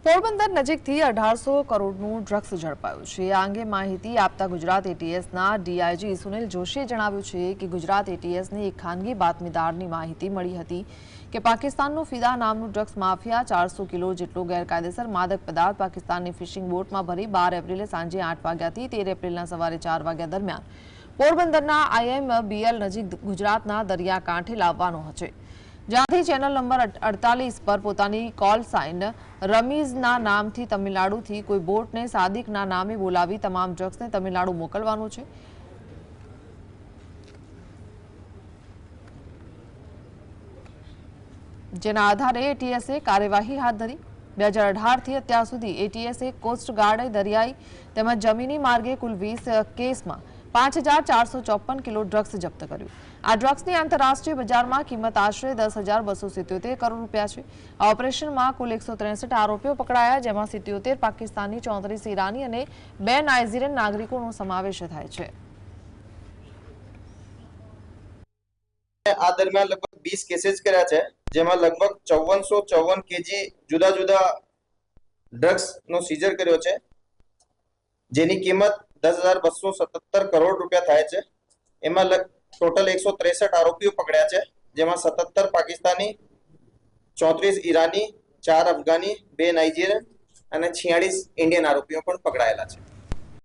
પોરબંદર નજીકથી 1800 કરોડનું ડ્રગ્સ ઝડપાયું છે। આ અંગે માહિતી આપતા ગુજરાત એટીએસના ડીઆઈજી સુનિલ જોશીએ જણાવ્યું છે કે ગુજરાત એટીએસને એક ખાનગી બાતમીદારની માહિતી મળી હતી કે પાકિસ્તાનનું ફિદા નામનું ડ્રગ્સ માફિયા 400 કિલો જેટલો ગેરકાયદેસર માદક પદાર્થ પાકિસ્તાનની ફિશિંગ બોટમાં ભરી 12 એપ્રિલે સાંજે 8 વાગ્યાથી 13 એપ્રિલના સવારે 4 વાગ્યા દરમિયાન પોરબંદરના IMBL નજીક ગુજરાતના દરિયાકાંઠે લાવવાનો છે, જ્યાંથી ચેનલ નંબર 48 પર પોતાની કોલ સાઇન રમીઝના નામથી તમિલનાડુથી કોઈ બોટને સાદિકના નામે બોલાવી તમામ ડ્રગ્સને તમિલનાડુ મોકલવાનું છે। જેના આધારે એટીએસે કાર્યવાહી હાથ ધરી। 2018થી અત્યાર સુધી એટીએસે કોસ્ટગાર્ડ દરિયાઈ તેમજ જમીની માર્ગે કુલ 20 કેસમાં 5454 કિલો ડ્રગ્સ જપ્ત કર્યું। આ ડ્રગ્સની આંતરરાષ્ટ્રીય બજારમાં કિંમત આશરે 10,277 કરોડ રૂપિયા છે। આ ઓપરેશનમાં કુલ 163 આરોપીઓ પકડાયા, જેમાં 77 પાકિસ્તાની, 34 ઈરાની અને 2 નાઇજીરિયન નાગરિકોનો સમાવેશ થાય છે। આ દરમિયાન લગભગ 20 કેसेस કર્યા છે, જેમાં લગભગ 5454 કેજી જુદા જુદા ડ્રગ્સ નો સીઝર કર્યો છે, જેની કિંમત 10,277 કરોડ રૂપિયા થાય છે। એમાં ટોટલ 163 આરોપીઓ પકડ્યા છે, જેમાં 77 પાકિસ્તાની, 34 ઈરાની, 4 અફઘાની, 2 નાઇજીરિયન અને 46 ઇન્ડિયન આરોપીઓ પણ પકડાયેલા છે।